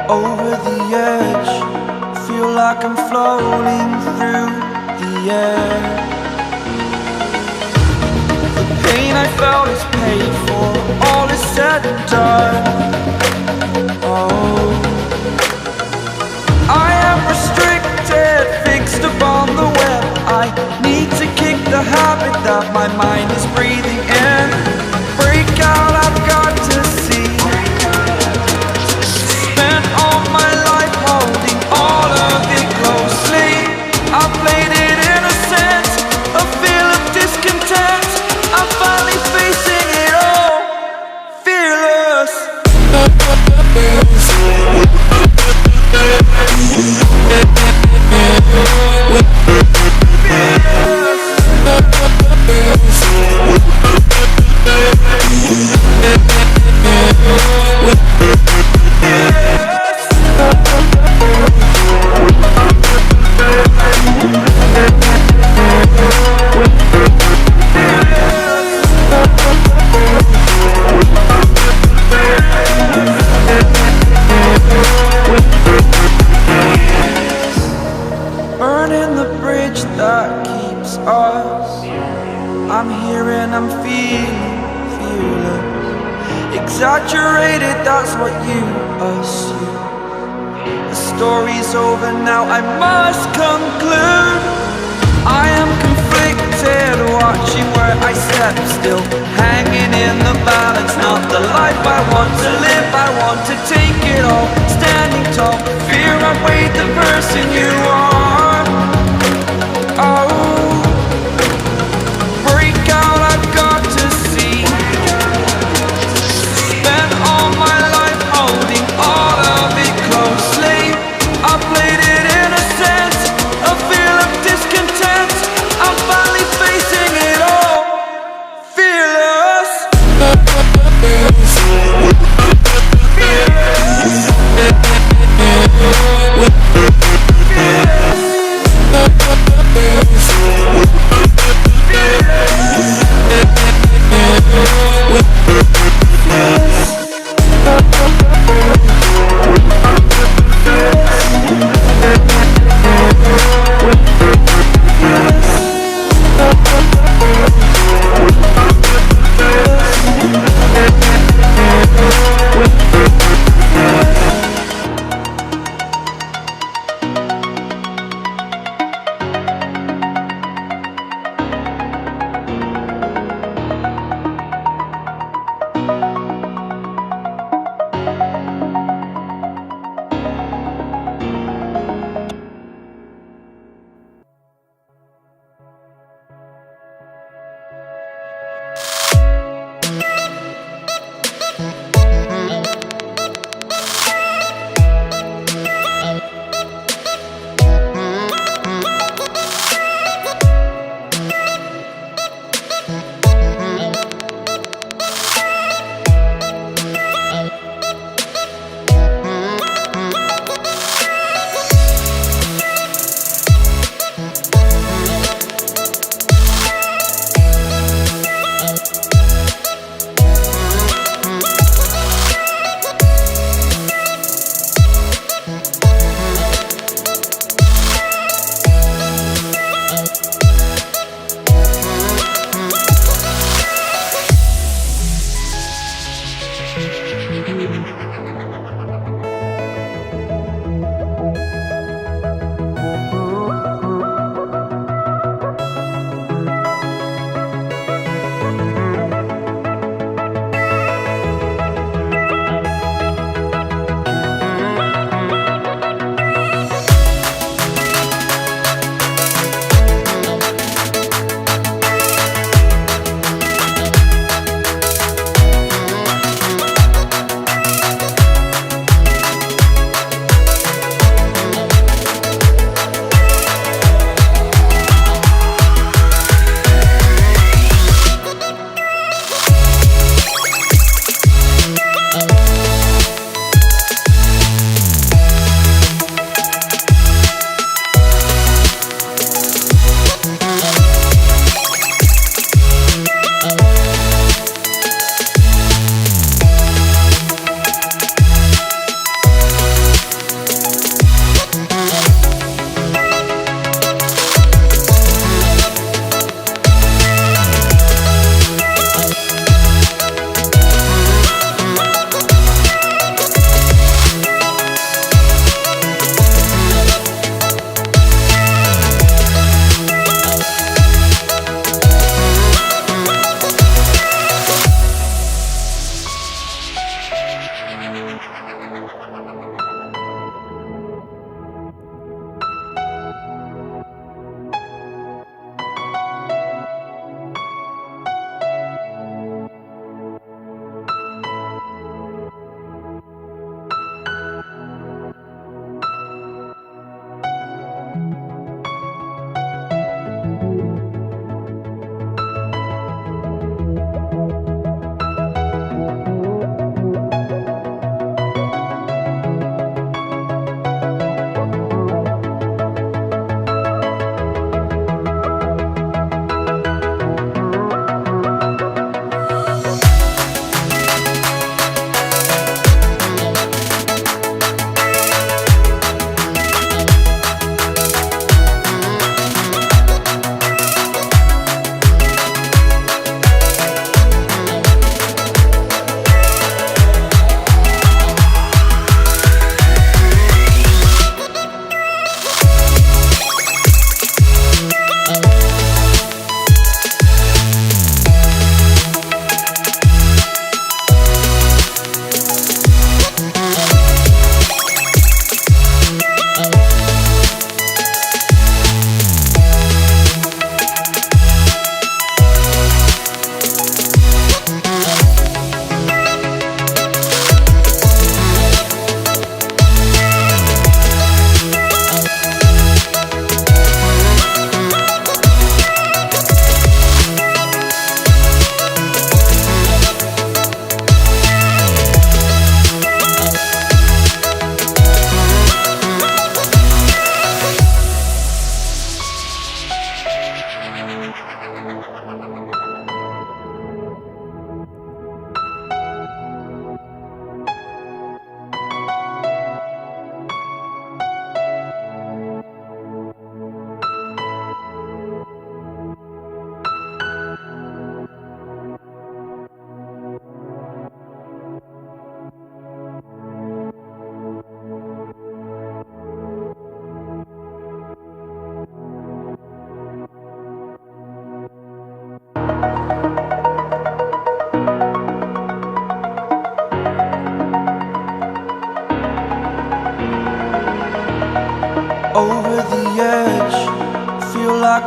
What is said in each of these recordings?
over the edge. Feel like I'm floating through the air. The pain I felt is paid for, all is said and done. Oh, I am restricted, fixed upon the web. I need to kick the habit that my mind is breathing in. Break out, I've got to see. Spent all my life holding all of it closely. I played it innocent, a feel of discontent. I'm finally facing it all, fearless. Burning the bridge that keeps us. I'm here and I'm feeling fearless. Exaggerated, that's what you assume. The story's over now, I must conclude. I am conflicted, watching where I step still, hanging in the balance. Not the life I want to live, I want to take it all. Standing tall, fear I weighed the person you are.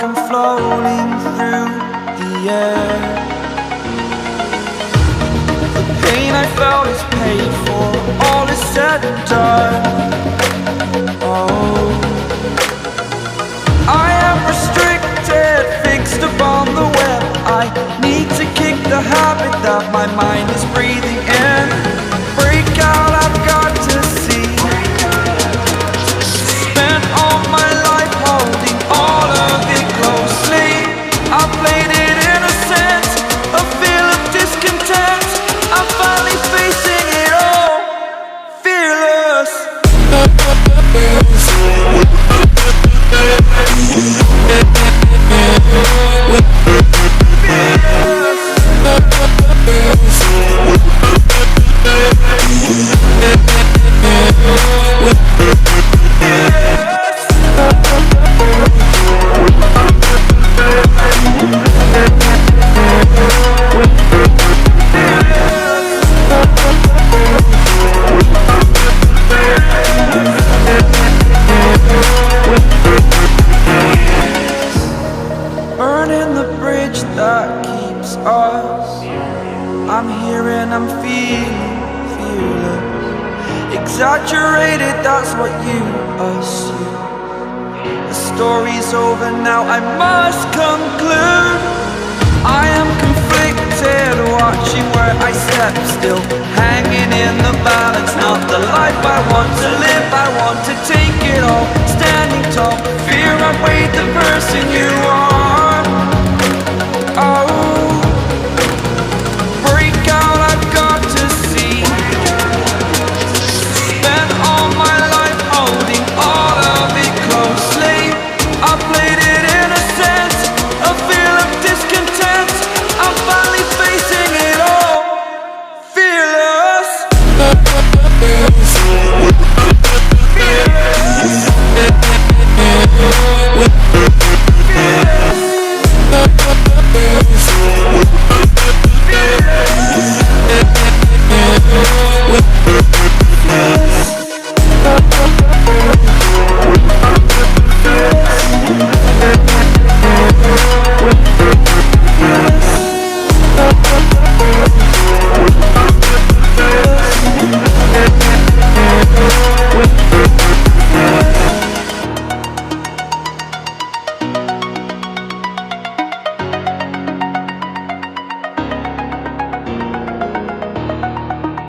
like I'm floating through the air. The pain I felt is paid for, all is said and done. Oh, I am restricted, fixed upon the web. I need to kick the habit that my mind is breathing in. Break out, I've got to see. Spent all my life holding all of it closely. I played it innocent, a feel of discontent. I'm finally facing it all, fearless. Burning the bridge that keeps us. I'm here and I'm feeling fearless. Exaggerated, that's what you assume. The story's over now, I must conclude. I am conflicted, watching where I step still, hanging in the balance. Not the life I want to live, I want to take it all. Standing tall, fear I weighed the person you